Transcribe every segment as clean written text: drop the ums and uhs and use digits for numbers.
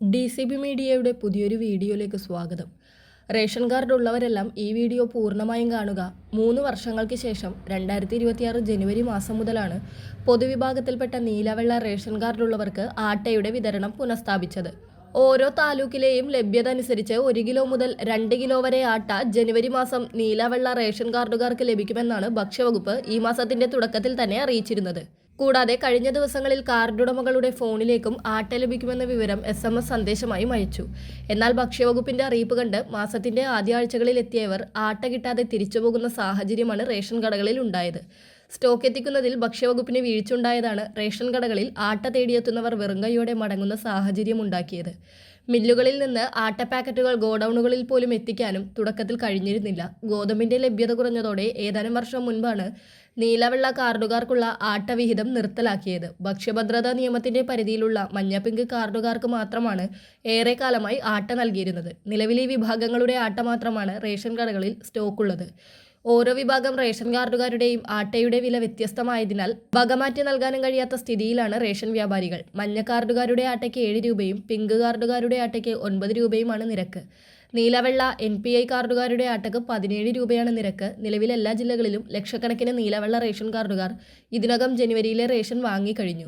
DCB മീഡിയയുടെ പുതിയൊരു വീഡിയോയിലേക്ക് സ്വാഗതം. റേഷൻ കാർഡ് ഉള്ളവരെല്ലാം ഈ വീഡിയോ പൂർണ്ണമായും കാണുക. 3 വർഷങ്ങൾക്ക് ശേഷം 2026 ജനുവരി മാസം മുതലാണ് പൊതുവിഭാഗത്തിൽപ്പെട്ട നീലവെള്ള റേഷൻ കാർഡുള്ളവർക്ക് ആട്ടയുടെ വിതരണം പുനഃസ്ഥാപിച്ചത്. ഓരോ താലൂക്കിലെയും ലഭ്യത അനുസരിച്ച് 1 കിലോ മുതൽ 2 കിലോ വരെ ആട്ട ജനുവരി മാസം നീലവെള്ള റേഷൻ കാർഡുകാർക്ക് ലഭിക്കുമെന്നാണ് ഭക്ഷ്യവകുപ്പ് ഈ മാസത്തിന്റെ തുടക്കത്തിൽ തന്നെ അറിയിച്ചിരുന്നത്. കൂടാതെ കഴിഞ്ഞ ദിവസങ്ങളിൽ കാർഡുടമകളുടെ ഫോണിലേക്കും ആട്ട ലഭിക്കുമെന്ന വിവരം SMS സന്ദേശമായും അയച്ചു. എന്നാൽ ഭക്ഷ്യവകുപ്പിന്റെ അറിയിപ്പ് കണ്ട് മാസത്തിന്റെ ആദ്യ ആഴ്ചകളിൽ എത്തിയവർ ആട്ട കിട്ടാതെ തിരിച്ചുപോകുന്ന സാഹചര്യമാണ് റേഷൻ കടകളിൽ ഉണ്ടായത്. സ്റ്റോക്ക് എത്തിക്കുന്നതിൽ ഭക്ഷ്യവകുപ്പിന് വീഴ്ചയുണ്ടായതാണ് റേഷൻ കടകളിൽ ആട്ട തേടിയെത്തുന്നവർ വെറുങ്കൈയോടെ മടങ്ങുന്ന സാഹചര്യമുണ്ടാക്കിയത്. മില്ലുകളിൽ നിന്ന് ആട്ട പാക്കറ്റുകൾ ഗോഡൌണുകളിൽ പോലും എത്തിക്കാനും തുടക്കത്തിൽ കഴിഞ്ഞിരുന്നില്ല. ഗോതമ്പിന്റെ ലഭ്യത കുറഞ്ഞതോടെ ഏതാനും വർഷം മുൻപാണ് നീലവെള്ള കാർഡുകാർക്കുള്ള ആട്ട വിഹിതം നിർത്തലാക്കിയത്. ഭക്ഷ്യഭദ്രതാ നിയമത്തിന്റെ പരിധിയിലുള്ള മഞ്ഞ പിങ്ക് കാർഡുകാർക്ക് മാത്രമാണ് ഏറെക്കാലമായി ആട്ട നൽകിയിരുന്നത്. നിലവിൽ ഈ വിഭാഗങ്ങളുടെ ആട്ട മാത്രമാണ് റേഷൻ കടകളിൽ സ്റ്റോക്കുള്ളത്. ഓരോ വിഭാഗം റേഷൻ കാർഡുകാരുടെയും ആട്ടയുടെ വില വ്യത്യസ്തമായതിനാൽ വകമാറ്റി നൽകാനും കഴിയാത്ത സ്ഥിതിയിലാണ് റേഷൻ വ്യാപാരികൾ. മഞ്ഞ കാർഡുകാരുടെ ആട്ടയ്ക്ക് 7 രൂപയും പിങ്ക് കാർഡുകാരുടെ ആട്ടയ്ക്ക് 9 രൂപയുമാണ് നിരക്ക്. നീലവെള്ള NPI കാർഡുകാരുടെ ആട്ടയ്ക്ക് 17 രൂപയാണ് നിരക്ക്. നിലവിൽ എല്ലാ ജില്ലകളിലും ലക്ഷക്കണക്കിന് നീലവെള്ള റേഷൻ കാർഡുകാർ ഇതിനകം ജനുവരിയിലെ റേഷൻ വാങ്ങിക്കഴിഞ്ഞു.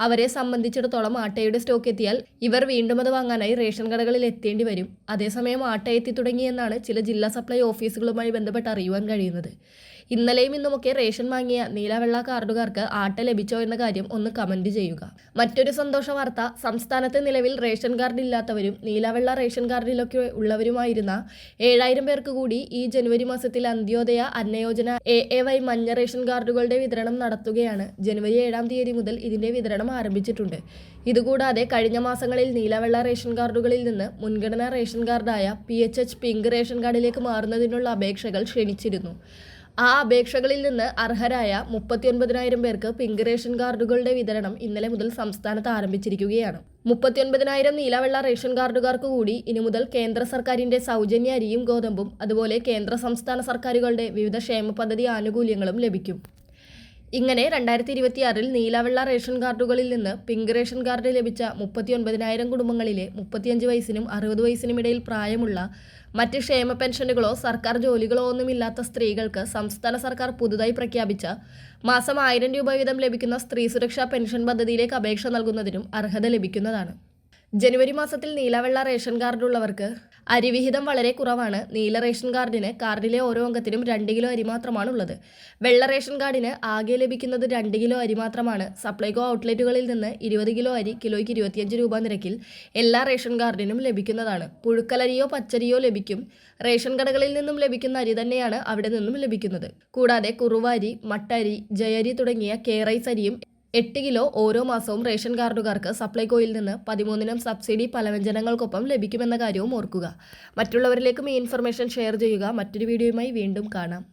അവരെ സംബന്ധിച്ചിടത്തോളം ആട്ടയുടെ സ്റ്റോക്ക് എത്തിയാൽ ഇവർ വീണ്ടും അത് വാങ്ങാനായി റേഷൻ കടകളിൽ എത്തേണ്ടി വരും. അതേസമയം ആട്ട എത്തി തുടങ്ങിയെന്നാണ് ചില ജില്ലാ സപ്ലൈ ഓഫീസുകളുമായി ബന്ധപ്പെട്ട് അറിയുവാൻ കഴിയുന്നത്. ഇന്നലെയും ഇന്നുമൊക്കെ റേഷൻ വാങ്ങിയ നീലവെള്ള കാർഡുകാർക്ക് ആട്ട ലഭിച്ചോ എന്ന കാര്യം ഒന്ന് കമന്റ് ചെയ്യുക. മറ്റൊരു സന്തോഷ വാർത്ത, സംസ്ഥാനത്ത് നിലവിൽ റേഷൻ കാർഡ് ഇല്ലാത്തവരും നീലവെള്ള റേഷൻ കാർഡിലൊക്കെ ഉള്ളവരുമായിരുന്ന 7000 പേർക്ക് കൂടി ഈ ജനുവരി മാസത്തിൽ അന്ത്യോദയ അന്നയോജന AAY മഞ്ഞ റേഷൻ കാർഡുകളുടെ വിതരണം നടത്തുകയാണ്. ജനുവരി 7-ാം തീയതി മുതൽ ഇതിന്റെ വിതരണം ആരംഭിച്ചിട്ടുണ്ട്. ഇതുകൂടാതെ കഴിഞ്ഞ മാസങ്ങളിൽ നീലവെള്ള റേഷൻ കാർഡുകളിൽ നിന്ന് മുൻഗണനാ റേഷൻ കാർഡായ PHH പിങ്ക് റേഷൻ കാർഡിലേക്ക് മാറുന്നതിനുള്ള അപേക്ഷകൾ ക്ഷണിച്ചിരുന്നു. ആ അപേക്ഷകളിൽ നിന്ന് അർഹരായ 39,000 പേർക്ക് പിങ്ക് റേഷൻ കാർഡുകളുടെ വിതരണം ഇന്നലെ മുതൽ സംസ്ഥാനത്ത് ആരംഭിച്ചിരിക്കുകയാണ്. 39,000 നീലവെള്ള റേഷൻ കാർഡുകാർക്ക് കൂടി ഇനി മുതൽ കേന്ദ്ര സർക്കാരിന്റെ സൗജന്യ അരിയും ഗോതമ്പും അതുപോലെ കേന്ദ്ര സംസ്ഥാന സർക്കാരുകളുടെ വിവിധ ക്ഷേമ പദ്ധതി ആനുകൂല്യങ്ങളും ലഭിക്കും. ഇങ്ങനെ 2026 നീലവെള്ള റേഷൻ കാർഡുകളിൽ നിന്ന് പിങ്ക് റേഷൻ കാർഡ് ലഭിച്ച 39,000 കുടുംബങ്ങളിലെ 35 വയസ്സിനും 60 വയസ്സിനും ഇടയിൽ പ്രായമുള്ള മറ്റ് ക്ഷേമ പെൻഷനുകളോ സർക്കാർ ജോലികളോ ഒന്നുമില്ലാത്ത സ്ത്രീകൾക്ക് സംസ്ഥാന സർക്കാർ പുതുതായി പ്രഖ്യാപിച്ച മാസം 1000 രൂപ വീതം ലഭിക്കുന്ന സ്ത്രീ സുരക്ഷാ പെൻഷൻ പദ്ധതിയിലേക്ക് അപേക്ഷ നൽകുന്നതിനും അർഹത ലഭിക്കുന്നതാണ്. ജനുവരി മാസത്തിൽ നീലവെള്ള റേഷൻ കാർഡുള്ളവർക്ക് അരിവിഹിതം വളരെ കുറവാണ്. നീല റേഷൻ കാർഡിന് കാർഡിലെ ഓരോ അംഗത്തിനും 2 കിലോ അരി മാത്രമാണുള്ളത്. വെള്ള റേഷൻ കാർഡിന് ആകെ ലഭിക്കുന്നത് 2 കിലോ അരി മാത്രമാണ്. സപ്ലൈകോ ഔട്ട്ലെറ്റുകളിൽ നിന്ന് 20 കിലോ അരി കിലോയ്ക്ക് 25 രൂപ നിരക്കിൽ എല്ലാ റേഷൻ കാർഡിനും ലഭിക്കുന്നതാണ്. പുഴുക്കലരിയോ പച്ചരിയോ ലഭിക്കും. റേഷൻ കടകളിൽ നിന്നും ലഭിക്കുന്ന അരി തന്നെയാണ് അവിടെ നിന്നും ലഭിക്കുന്നത്. കൂടാതെ കുറുവാരി, മട്ടരി, ജയരി തുടങ്ങിയ കേറൈസ് അരിയും 8 കിലോ ഓരോ മാസവും റേഷൻ കാർഡുകാർക്ക് സപ്ലൈകോയിൽ നിന്ന് 13 സബ്സിഡി പലവ്യഞ്ജനങ്ങൾക്കൊപ്പം ലഭിക്കുമെന്ന കാര്യവും ഓർക്കുക. മറ്റുള്ളവരിലേക്കും ഈ ഇൻഫർമേഷൻ ഷെയർ ചെയ്യുക. മറ്റൊരു വീഡിയോയുമായി വീണ്ടും കാണാം.